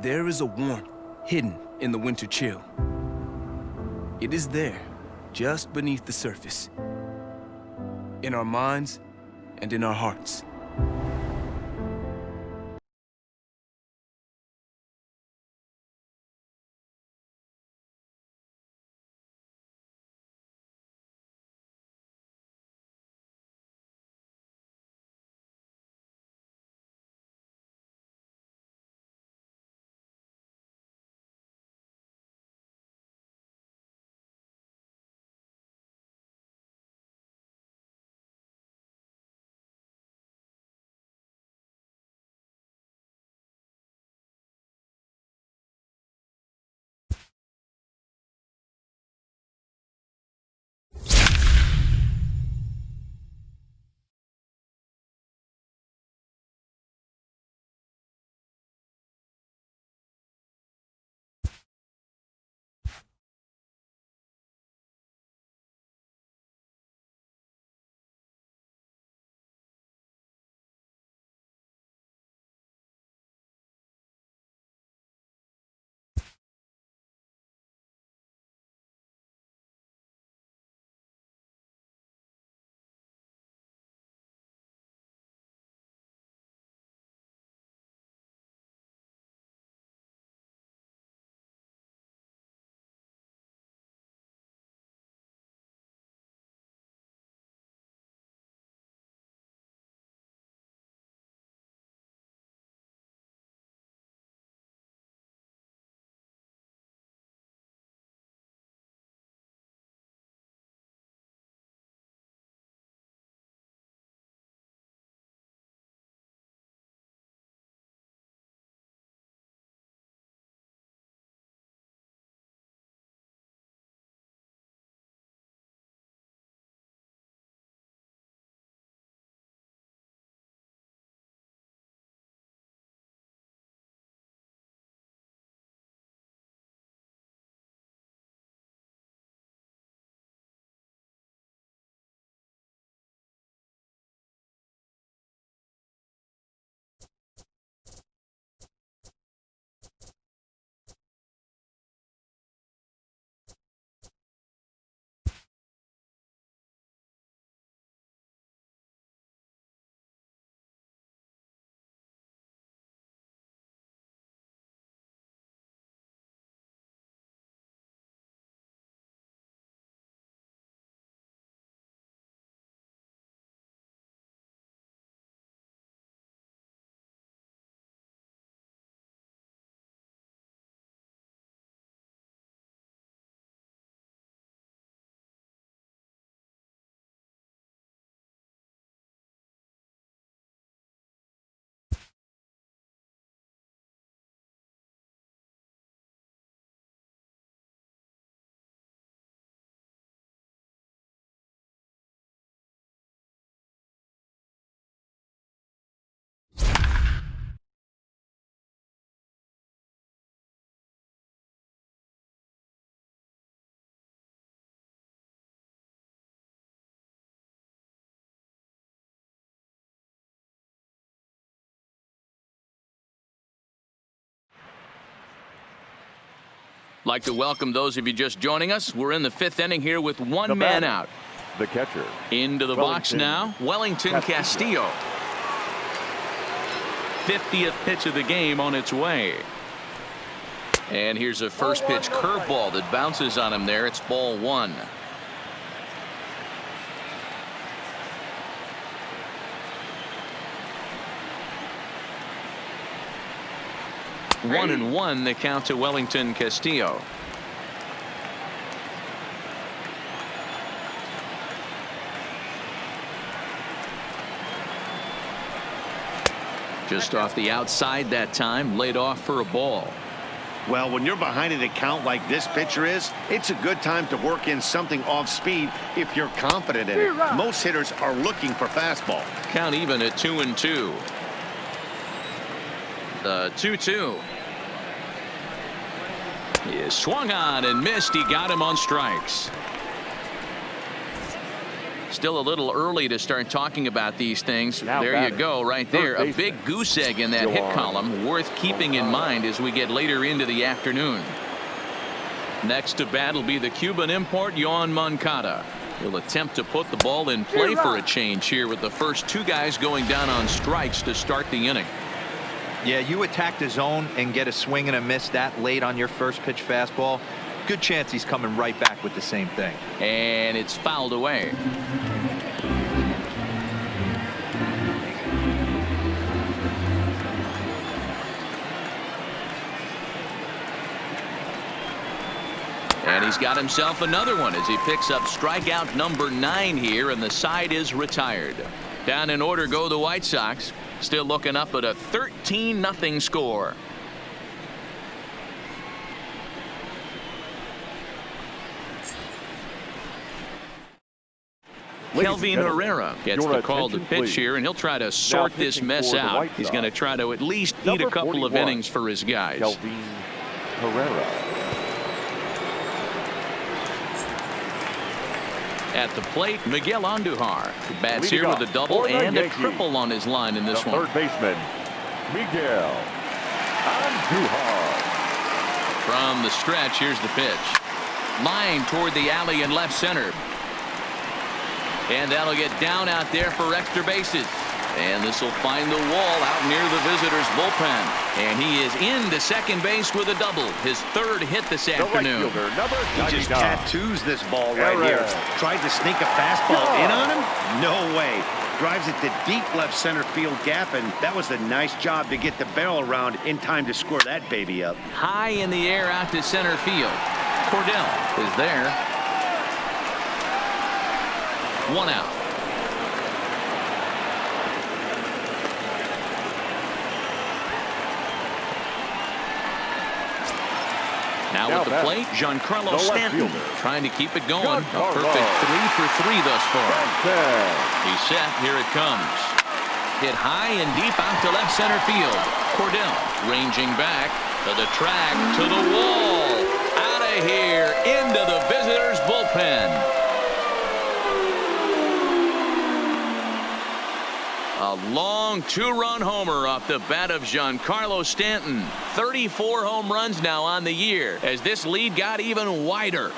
There is a warmth hidden in the winter chill. It is there, just beneath the surface, in our minds and in our hearts. Like to welcome those of you just joining us. We're in the fifth inning here with one man out. The catcher. Into the box now, Wellington Castillo. 50th pitch of the game on its way. And here's a first pitch curveball that bounces on him there. It's ball one. One and one, the count to Wellington Castillo. Just off the outside that time, laid off for a ball. Well, when you're behind an account like this pitcher is, it's a good time to work in something off speed if you're confident in it. Most hitters are looking for fastball. Count even at 2-2. The 2-2 is swung on and missed. He got him on strikes. Still a little early to start talking about these things. Now there you go, right there. A baseman, big goose egg in that hit column, worth keeping in mind as we get later into the afternoon. Next to bat will be the Cuban import Johann Moncada. He'll attempt to put the ball in play for a change here with the first two guys going down on strikes to start the inning. Yeah, you attack the zone and get a swing and a miss that late on your first pitch fastball. Good chance he's coming right back with the same thing. And it's fouled away. And he's got himself another one as he picks up strikeout number 9 here, and the side is retired. Down in order go the White Sox, still looking up at a 13-0 score. Kelvin Herrera gets the call to pitch here, and he'll try to sort this mess out. He's going to try to at least eat a couple of innings for his guys. Kelvin Herrera. At the plate, Miguel Andujar bats here with a double and a triple on his line in this one. Third baseman, Miguel Andujar. From the stretch, here's the pitch. Line toward the alley in left center. And that'll get down out there for extra bases. And this will find the wall out near the visitors' bullpen. And he is into second base with a double. His third hit this afternoon. He just tattoos this ball right here. Tried to sneak a fastball in on him? No way. Drives it to deep left center field gap, and that was a nice job to get the barrel around in time to score that baby up. High in the air out to center field. Cordell is there. 1 out. Now at the plate, Giancarlo Stanton trying to keep it going. A perfect 3 for 3 thus far. He's set. Here it comes. Hit high and deep out to left center field. Cordell ranging back to the track, to the wall. Out of here into the visitors' bullpen. A long 2-run homer off the bat of Giancarlo Stanton. 34 home runs now on the year as this lead got even wider.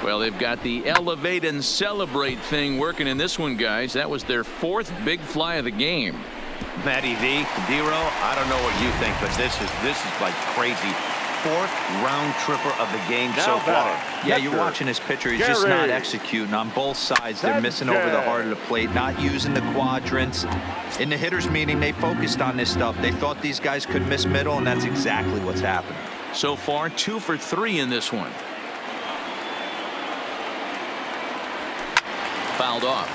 Well, they've got the elevate and celebrate thing working in this one, guys. That was their 4th big fly of the game. Matty V, D-Row, I don't know what you think, but this is like crazy. 4th round tripper of the game so far. Yeah, you're watching this pitcher. He's just not executing on both sides. They're missing over the heart of the plate, not using the quadrants. In the hitters meeting, they focused on this stuff. They thought these guys could miss middle, and that's exactly what's happened. So far, 2 for 3 in this one. Fouled off.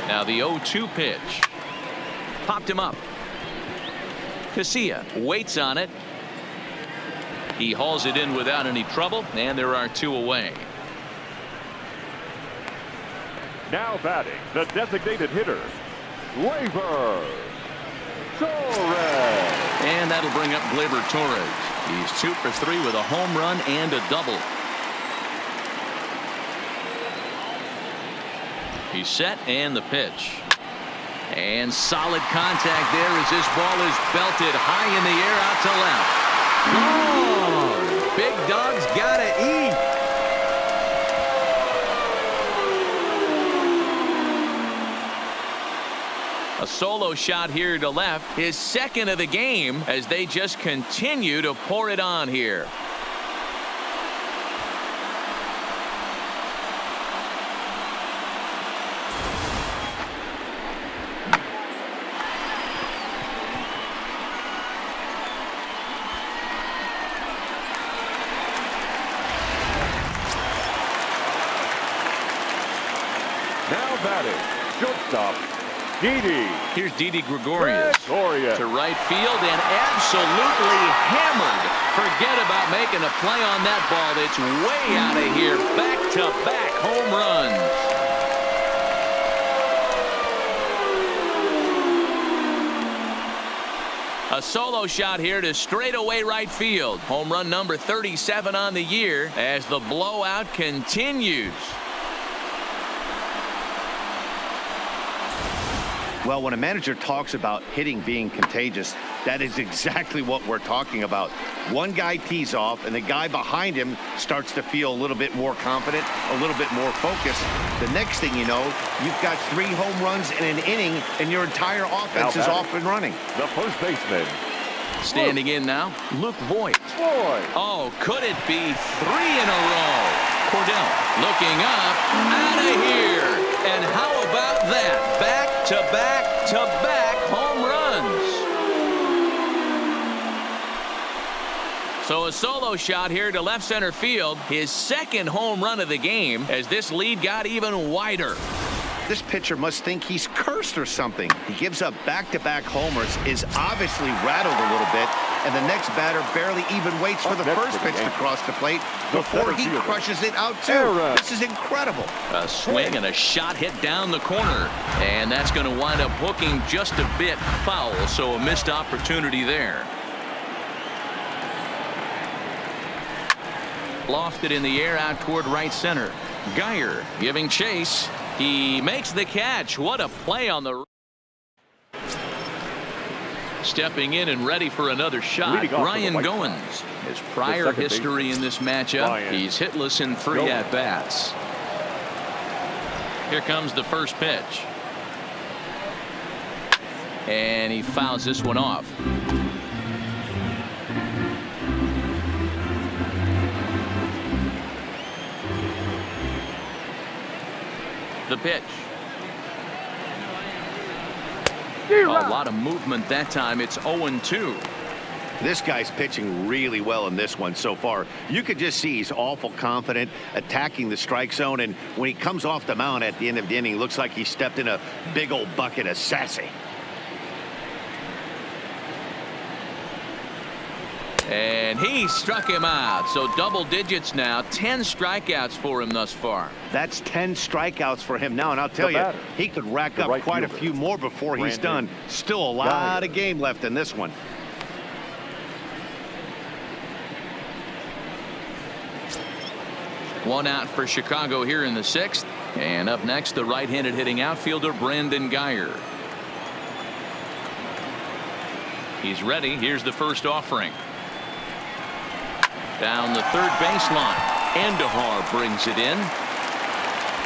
Now the 0-2 pitch. Popped him up. Casilla waits on it. He hauls it in without any trouble, and there are 2 away. Now batting, the designated hitter, Gleyber Torres. And that'll bring up Gleyber Torres. He's 2 for 3 with a home run and a double. He's set, and the pitch. And solid contact there as this ball is belted high in the air out to left. Gone! Big Dog's gotta eat. A solo shot here to left, his 2nd of the game, as they just continue to pour it on here. Now batting, shortstop, Didi. Here's Didi Gregorius to right field and absolutely hammered. Forget about making a play on that ball. It's way out of here. Back-to-back home runs. A solo shot here to straightaway right field. Home run number 37 on the year as the blowout continues. Well, when a manager talks about hitting being contagious, that is exactly what we're talking about. One guy tees off, and the guy behind him starts to feel a little bit more confident, a little bit more focused. The next thing you know, you've got 3 home runs in an inning, and your entire offense is off and running. The first baseman. Standing in now, Luke Voigt. Oh, could it be 3 in a row? Cordell looking up, out of here. And how about that? Back-to-back-to-back home runs. So a solo shot here to left center field. His second home run of the game as this lead got even wider. This pitcher must think he's cursed or something. He gives up back-to-back homers, is obviously rattled a little bit, and the next batter barely even waits for the first pitch to cross the plate before he crushes it out too. This is incredible. A swing and a shot hit down the corner, and that's going to wind up hooking just a bit foul, so a missed opportunity there. Lofted in the air out toward right center. Geyer giving chase. He makes the catch. What a play on the... Stepping in and ready for another shot. Ryan Goins. His prior history in this matchup. He's hitless in 3 at-bats. Here comes the first pitch. And he fouls this one off. The pitch. A lot of movement that time. It's 0-2. This guy's pitching really well in this one so far. You could just see he's awful confident attacking the strike zone, and when he comes off the mound at the end of the inning, looks like he stepped in a big old bucket of sassy. And he struck him out. So double digits now. 10 strikeouts for him thus far. That's 10 strikeouts for him now. And I'll tell you, he could rack up quite a few more before he's done. Still a lot of game left in this one. One out for Chicago here in the 6th. And up next, the right-handed hitting outfielder, Brandon Geyer. He's ready. Here's the first offering. Down the third baseline. Andahar brings it in.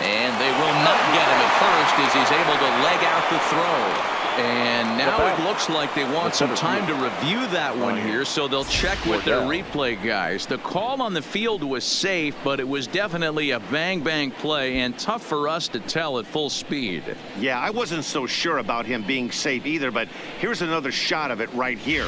And they will not get him at first as he's able to leg out the throw. And now it looks like they want some time to review that one here, so they'll check with their replay guys. The call on the field was safe, but it was definitely a bang-bang play and tough for us to tell at full speed. Yeah, I wasn't so sure about him being safe either, but here's another shot of it right here.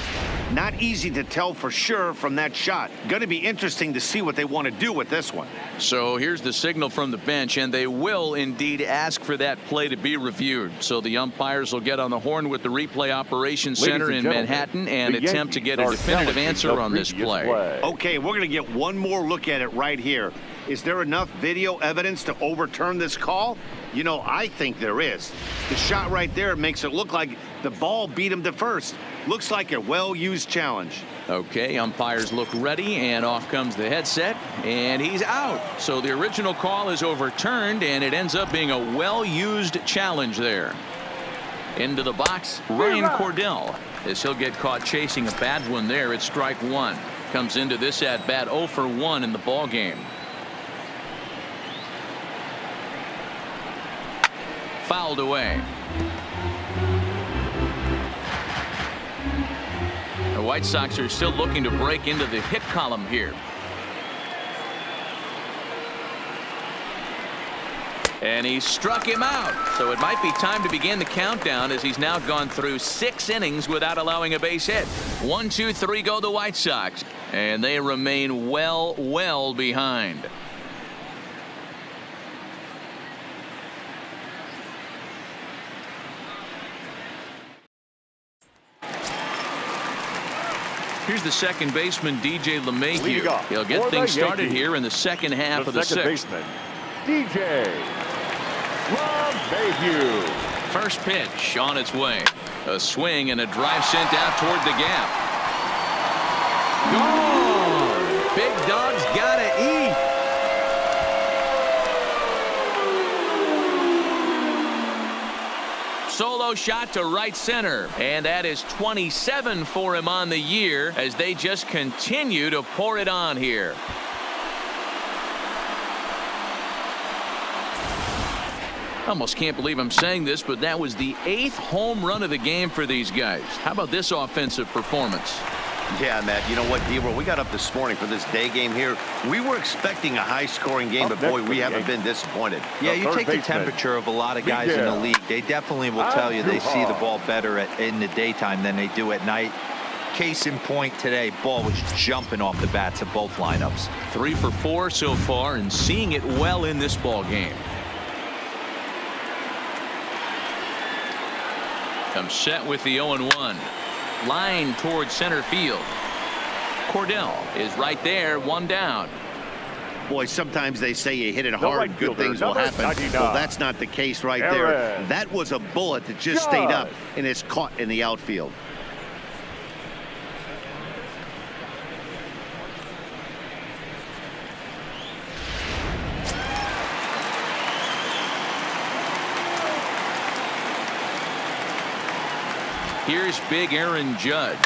Not easy to tell for sure from that shot. Going to be interesting to see what they want to do with this one. So here's the signal from the bench, and they will indeed ask for that play to be reviewed. So the umpires will get on the horn with the replay operations center in Manhattan and attempt to get a definitive answer on this play. Okay, we're going to get one more look at it right here. Is there enough video evidence to overturn this call? You know, I think there is. The shot right there makes it look like the ball beat him to first. Looks like a well-used challenge. Okay, umpires look ready, and off comes the headset, and he's out. So the original call is overturned, and it ends up being a well-used challenge there. Into the box, Ryan Cordell, as he'll get caught chasing a bad one there at strike one. Comes into this at-bat 0 for 1 in the ball game. Fouled away. The White Sox are still looking to break into the hit column here. And he struck him out. So it might be time to begin the countdown as he's now gone through 6 innings without allowing a base hit. 1, 2, 3 go the White Sox. And they remain well behind. Here's the second baseman, DJ Leading LeMahieu. off He'll get for the things started Yankees, here in the second half the of the second sixth. baseman, DJ LeMahieu. First pitch on its way. A swing and a drive sent out toward the gap. Gone! Big Dog's gotta eat. Solo shot to right center, and that is 27 for him on the year as they just continue to pour it on here. Almost can't believe I'm saying this, but that was the 8th home run of the game for these guys. How about this offensive performance? Yeah, Matt, you know what, Ebro, we got up this morning for this day game here. We were expecting a high-scoring game, but boy, we haven't been disappointed. Yeah, you take the temperature of a lot of guys in the league. They definitely will tell you they see the ball better in the daytime than they do at night. Case in point today, ball was jumping off the bats of both lineups. 3 for 4 so far and seeing it well in this ball game. Comes set with the 0-1. Line towards center field. Cordell is right there, 1 down. Boy, sometimes they say you hit it hard, right good things will happen. 99. Well, that's not the case right there. That was a bullet that just stayed up and is caught in the outfield. Here's big Aaron Judge.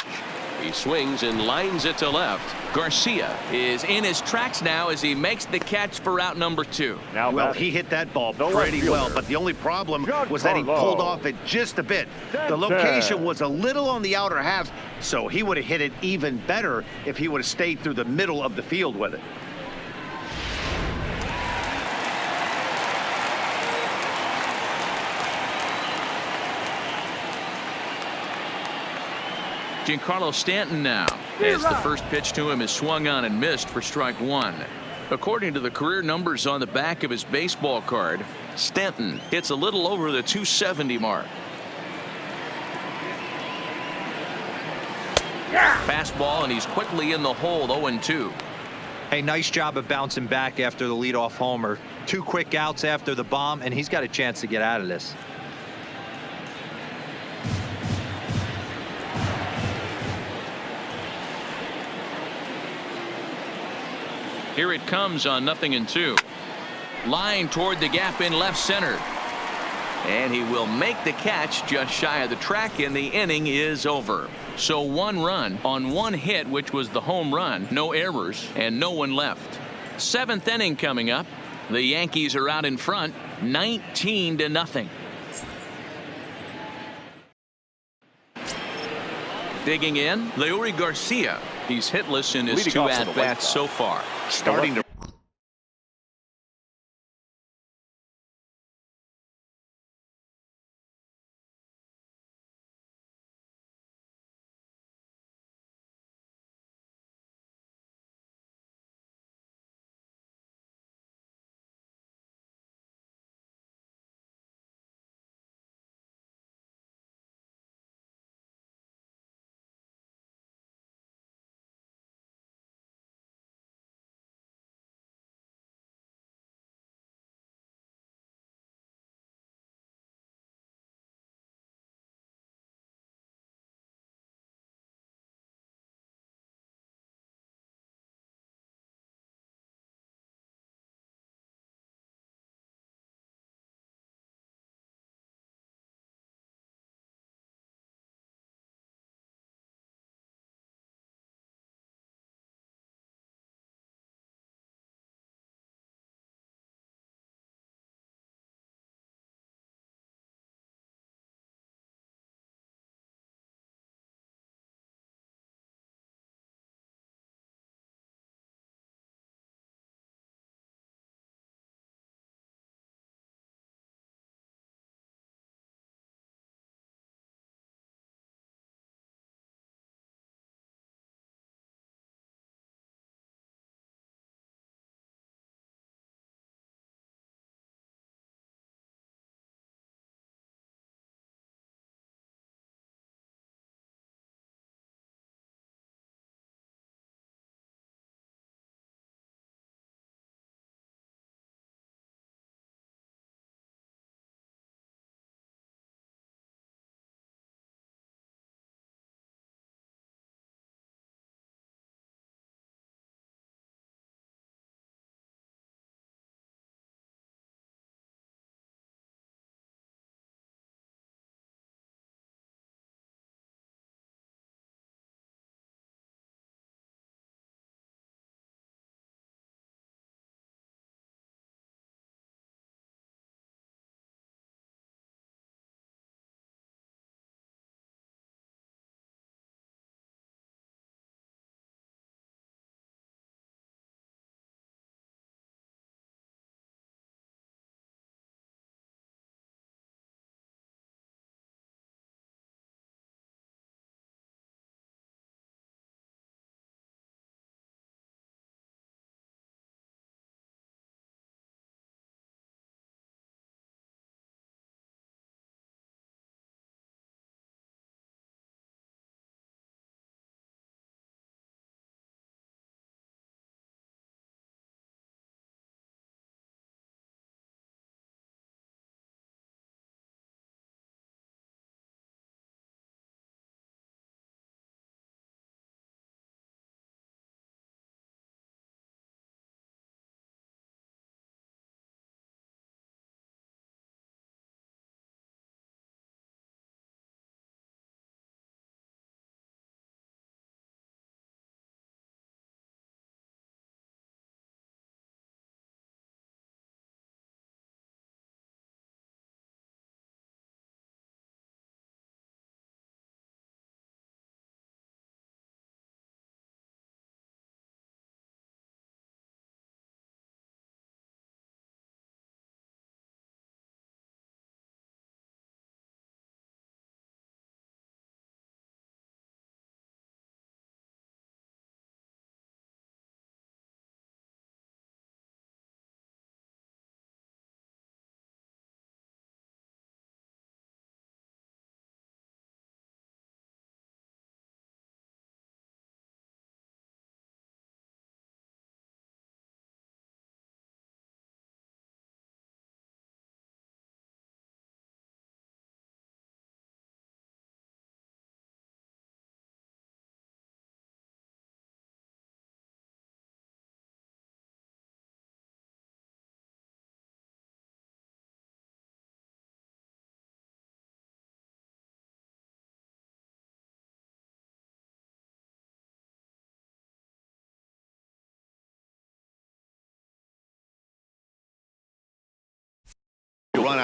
He swings and lines it to left. Garcia is in his tracks now as he makes the catch for out number 2. Well, he hit that ball pretty well, but the only problem was that he pulled off it just a bit. The location was a little on the outer half, so he would have hit it even better if he would have stayed through the middle of the field with it. Giancarlo Stanton now, as the first pitch to him is swung on and missed for strike 1. According to the career numbers on the back of his baseball card, Stanton hits a little over the 270 mark. Fastball, and he's quickly in the hole. 0-2. Hey, nice job of bouncing back after the leadoff homer. 2 quick outs after the bomb, and he's got a chance to get out of this. Here it comes on 0-2. Line toward the gap in left center. And he will make the catch just shy of the track, and the inning is over. So 1 run on 1 hit, which was the home run, no errors, and no one left. 7th inning coming up. The Yankees are out in front, 19-0. Digging in, Leury Garcia. He's hitless in his 2 at-bats so far. Starting to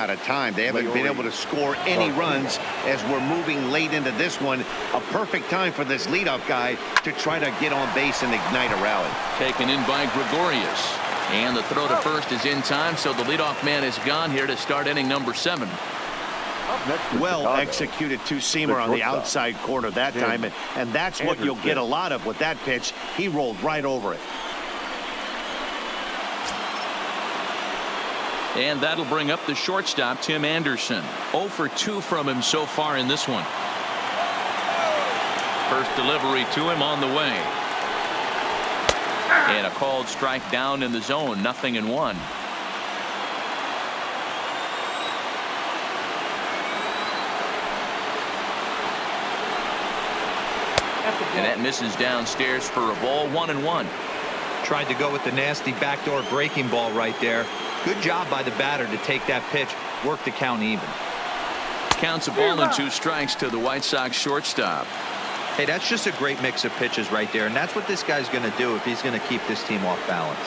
out of time. They haven't been able to score any runs as we're moving late into this one. A perfect time for this leadoff guy to try to get on base and ignite a rally. Taken in by Gregorius. And the throw to first is in time, so the leadoff man is gone here to start inning number 7. Well executed two-seamer on the outside corner that time, and that's what you'll get a lot of with that pitch. He rolled right over it. And that'll bring up the shortstop, Tim Anderson. 0 for 2 from him so far in this one. First delivery to him on the way. And a called strike down in the zone, 0-1. And that misses downstairs for a ball, 1-1. Tried to go with the nasty backdoor breaking ball right there. Good job by the batter to take that pitch, work the count even. Counts a ball and 2 strikes to the White Sox shortstop. Hey, that's just a great mix of pitches right there, and that's what this guy's going to do if he's going to keep this team off balance.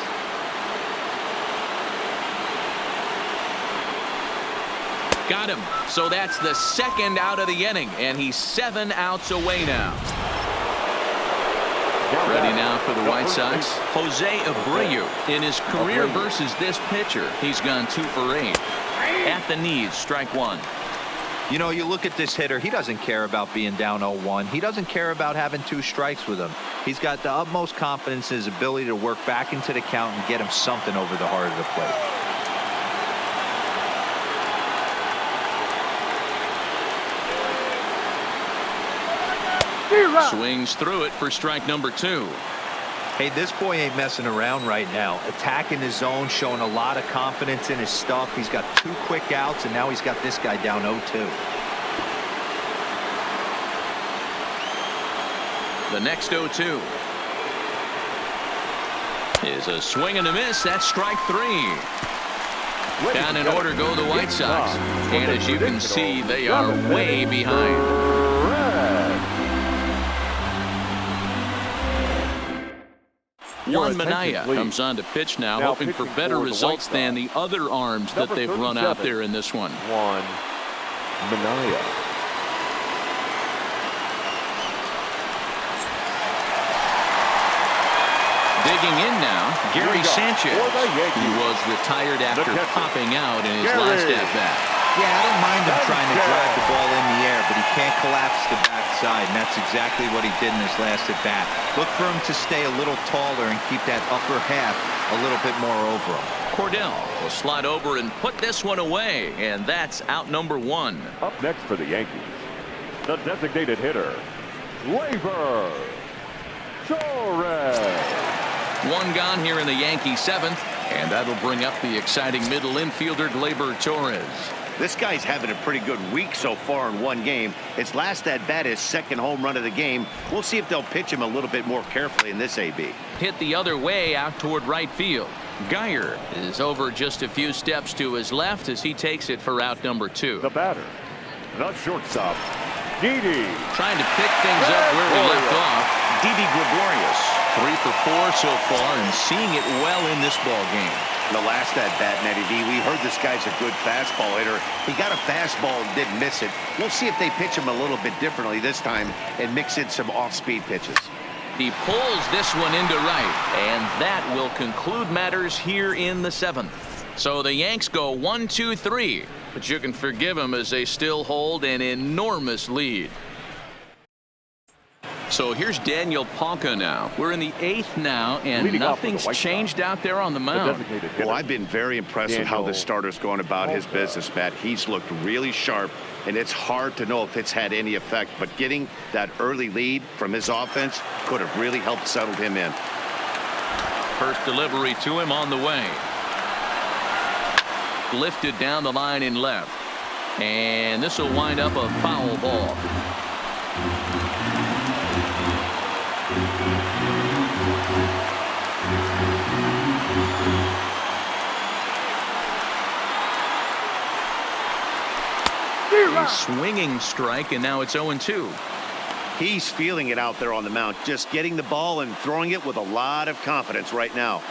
Got him. So that's the second out of the inning, and he's 7 outs away now. Ready now for the White Sox, Jose Abreu. In his career versus this pitcher, he's gone 2 for 8. At the knees, strike 1. You know, you look at this hitter, he doesn't care about being down 0-1. He doesn't care about having 2 strikes with him. He's got the utmost confidence in his ability to work back into the count and get him something over the heart of the plate. Swings through it for strike number 2. Hey, this boy ain't messing around right now. Attacking his zone, showing a lot of confidence in his stuff. He's got 2 quick outs, and now he's got this guy down 0-2. The next 0-2 is a swing and a miss. That's strike 3. Down in order go the White Sox. And as you can see, they are way behind. Juan Moncada comes on to pitch now, hoping for better results than the other arms that they've run out there in this one. Juan Moncada. Digging in now, Gary Sanchez. He was retired after popping out in his last at-bat. Yeah, I don't mind him trying to drive the ball in the air, but he can't collapse the backside, and that's exactly what he did in his last at-bat. Look for him to stay a little taller and keep that upper half a little bit more over him. Cordell will slide over and put this one away, and that's out number 1. Up next for the Yankees, the designated hitter, Gleyber Torres. 1 gone here in the Yankee 7th, and that'll bring up the exciting middle infielder Gleyber Torres. This guy's having a pretty good week so far in 1 game. His last at-bat, his 2nd home run of the game. We'll see if they'll pitch him a little bit more carefully in this AB. Hit the other way out toward right field. Geyer is over just a few steps to his left as he takes it for out number 2. The batter, the shortstop, Didi. Trying to pick things up where we left off. Didi Gregorius, 3 for 4 so far and seeing it well in this ball game. The last at-bat, Nettie D, we heard this guy's a good fastball hitter. He got a fastball and didn't miss it. We'll see if they pitch him a little bit differently this time and mix in some off-speed pitches. He pulls this one into right, and that will conclude matters here in the 7th. So the Yanks go 1-2-3, but you can forgive them as they still hold an enormous lead. So here's Daniel Palka now. We're in the 8th now, and nothing's changed out there on the mound. Well, I've been very impressed with how this starter's going about his business, Matt. He's looked really sharp, and it's hard to know if it's had any effect. But getting that early lead from his offense could have really helped settle him in. First delivery to him on the way. Lifted down the line in left. And this will wind up a foul ball. A swinging strike, and now it's 0-2. He's feeling it out there on the mound, just getting the ball and throwing it with a lot of confidence right now.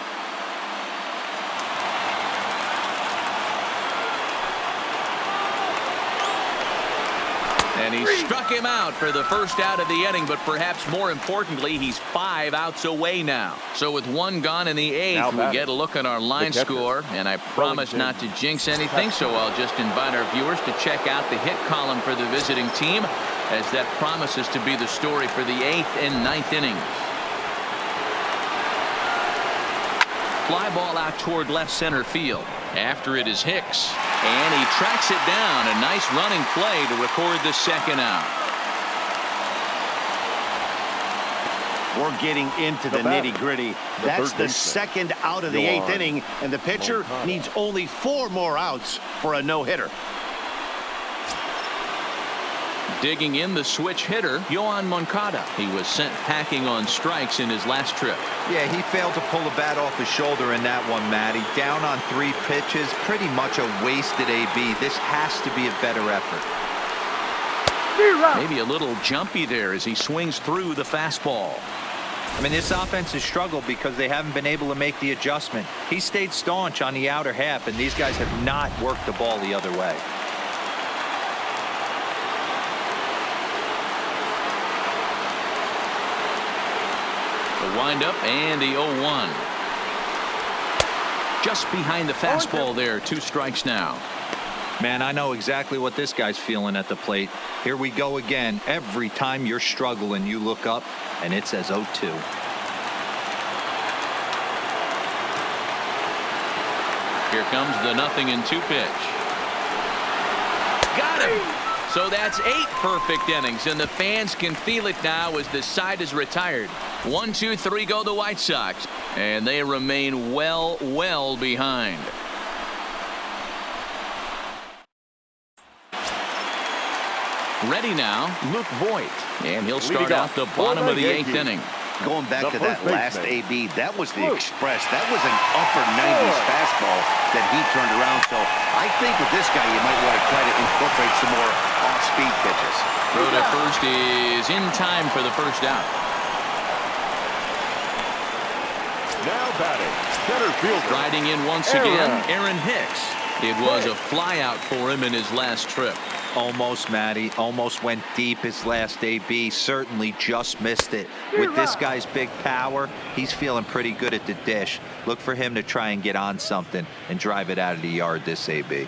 And he struck him out for the first out of the inning, but perhaps more importantly, he's 5 outs away now. So with 1 gone in the 8th, we get a look at our line score, and I promise not to jinx anything, so I'll just invite our viewers to check out the hit column for the visiting team, as that promises to be the story for the 8th and 9th innings. Fly ball out toward left center field. After it is Hicks, and he tracks it down. A nice running play to record the second out. We're getting into the nitty-gritty. That's the second out of the 8th inning, and the pitcher needs only 4 more outs for a no-hitter. Digging in the switch hitter, Johann Moncada. He was sent packing on strikes in his last trip. Yeah, he failed to pull the bat off his shoulder in that one, Matty. Down on 3 pitches, pretty much a wasted AB. This has to be a better effort. Maybe a little jumpy there as he swings through the fastball. I mean, this offense has struggled because they haven't been able to make the adjustment. He stayed staunch on the outer half, and these guys have not worked the ball the other way. The windup and the 0-1. Just behind the fastball there. 2 strikes now. Man, I know exactly what this guy's feeling at the plate. Here we go again. Every time you're struggling, you look up, and it says 0-2. Here comes the 0-2 pitch. Got him! So that's 8 perfect innings, and the fans can feel it now as the side is retired. 1, 2, 3 go the White Sox, and they remain well behind. Ready now, Luke Voigt, and he'll start out the bottom of the 8th inning. Going back to that last AB, that was the express. That was an upper 90s fastball that he turned around. So I think with this guy, you might want to try to incorporate some more off-speed pitches. Throw to first is in time for the first out. Now batting, center fielder. Riding in once again, Aaron Hicks. It was a fly out for him in his last trip. Almost, Matty. Almost went deep his last AB. Certainly just missed it. With this guy's big power, he's feeling pretty good at the dish. Look for him to try and get on something and drive it out of the yard this AB.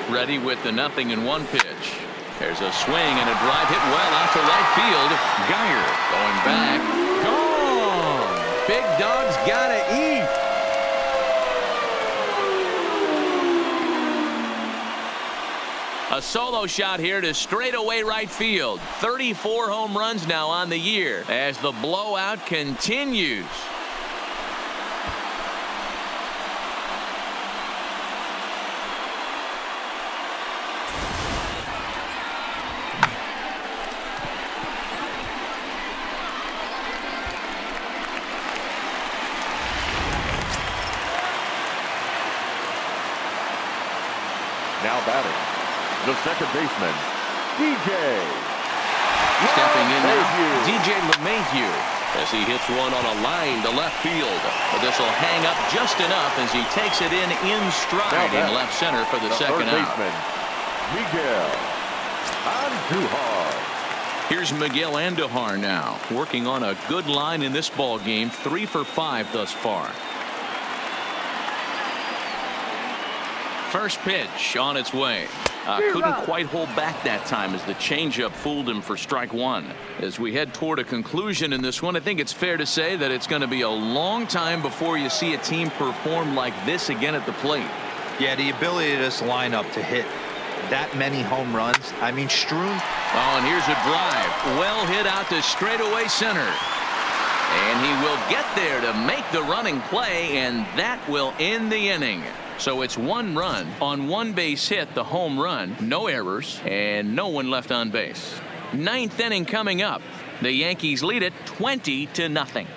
Ready with the 0-1 pitch. There's a swing and a drive hit well out to right field. Geyer going back. Gone! Big dog's gotta eat. A solo shot here to straightaway right field. 34 home runs now on the year as the blowout continues. Now batting, the second baseman, DJ. Stepping in now, DJ LeMahieu, as he hits one on a line to left field. But this will hang up just enough as he takes it in stride in left center for the second out. Baseman, Miguel Andujar. Here's Miguel Andujar now, working on a good line in this ball game. 3 for 5 thus far. First pitch on its way. Couldn't quite hold back that time as the changeup fooled him for strike 1. As we head toward a conclusion in this one, I think it's fair to say that it's going to be a long time before you see a team perform like this again at the plate. Yeah, the ability of this lineup to hit that many home runs. I mean, strewn. Oh, and here's a drive. Well hit out to straightaway center. And he will get there to make the running play, and that will end the inning. So it's 1 run on 1 base hit, the home run, no errors, and no one left on base. 9th inning coming up. The Yankees lead it 20-0.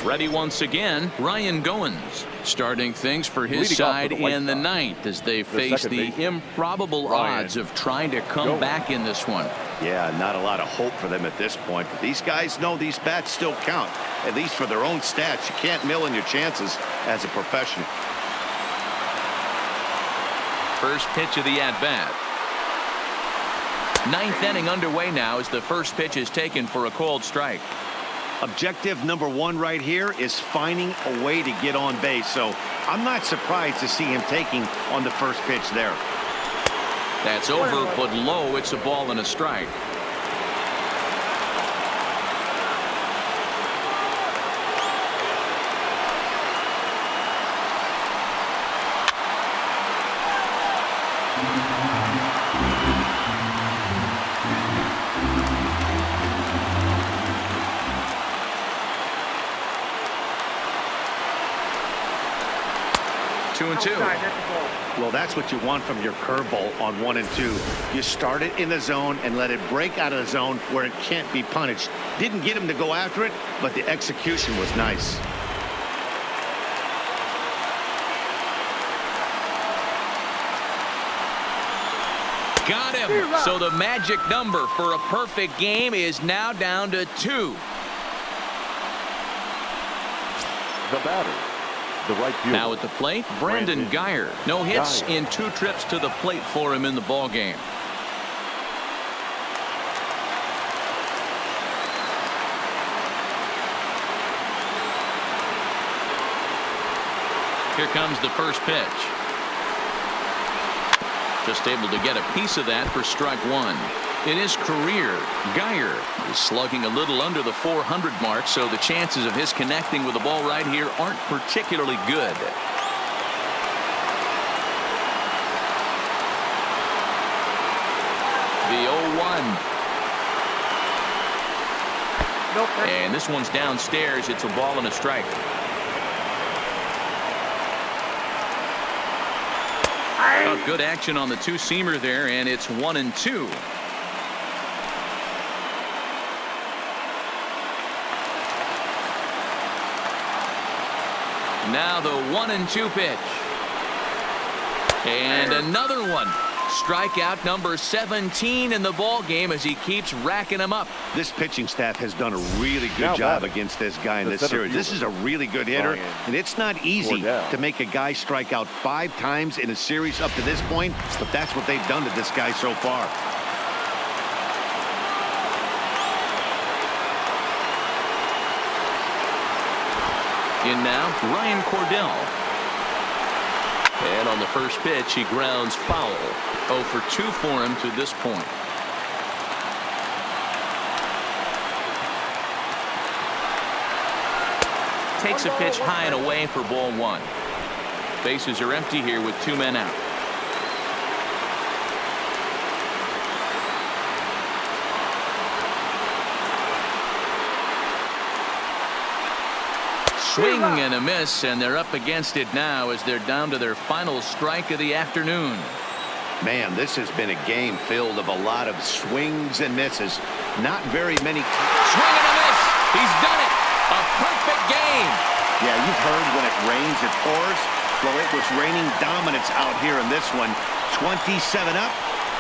Ready once again, Ryan Goins. Starting things for his side in the ninth as they face the improbable odds of trying to come back in this one. Yeah, not a lot of hope for them at this point, but these guys know these bats still count, at least for their own stats. You can't mill in your chances as a professional. First pitch of the at-bat. Ninth inning underway now as the first pitch is taken for a called strike. Objective number one right here is finding a way to get on base, so I'm not surprised to see him taking on the first pitch there. That's over, but low. It's a ball and a strike. Two and two. Well, that's what you want from your curveball on 1 and 2. You start it in the zone and let it break out of the zone where it can't be punished. Didn't get him to go after it, but the execution was nice. Got him. So the magic number for a perfect game is now down to 2. The batter, the right fielder. Now at the plate, Brandon Guyer. No hits in 2 trips to the plate for him in the ball game. Here comes the first pitch. Just able to get a piece of that for strike 1. In his career, Guyer is slugging a little under the .400 mark, so the chances of his connecting with the ball right here aren't particularly good. The 0-1. And this one's downstairs. It's a ball and a strike. Oh, good action on the two-seamer there, and it's 1 and 2. Now the 1 and 2 pitch. And another one. Strikeout number 17 in the ball game as he keeps racking them up. This pitching staff has done a really good job against this guy in this series. This is a really good hitter, and it's not easy to make a guy strike out 5 times in a series up to this point, but that's what they've done to this guy so far. In now, Ryan Cordell. And on the first pitch, he grounds foul. 0 for 2 for him to this point. Takes a pitch high and away for ball 1. Bases are empty here with 2 men out. Swing and a miss, and they're up against it now as they're down to their final strike of the afternoon. Man, this has been a game filled of a lot of swings and misses. Not very many. Swing and a miss. He's done it. A perfect game. Yeah, you've heard when it rains, it pours. Well, it was raining dominance out here in this one. 27 up,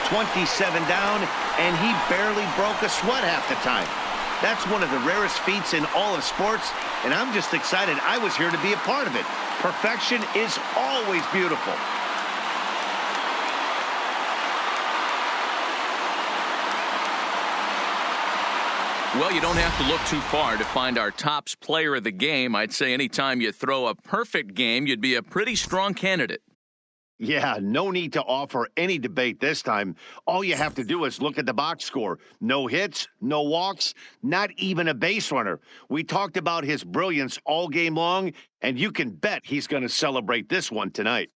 27 down, and he barely broke a sweat half the time. That's one of the rarest feats in all of sports, and I'm just excited I was here to be a part of it. Perfection is always beautiful. Well, you don't have to look too far to find our tops player of the game. I'd say anytime you throw a perfect game, you'd be a pretty strong candidate. Yeah, no need to offer any debate this time. All you have to do is look at the box score. No hits, no walks, not even a base runner. We talked about his brilliance all game long, and you can bet he's going to celebrate this one tonight.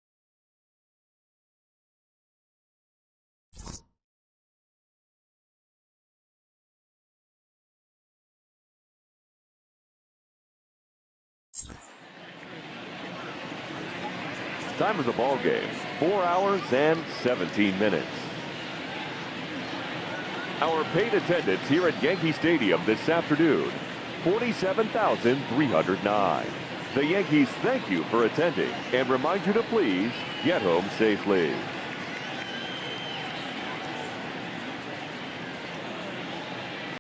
Time of the ball game, 4 hours and 17 minutes. Our paid attendance here at Yankee Stadium this afternoon, 47,309. The Yankees thank you for attending and remind you to please get home safely.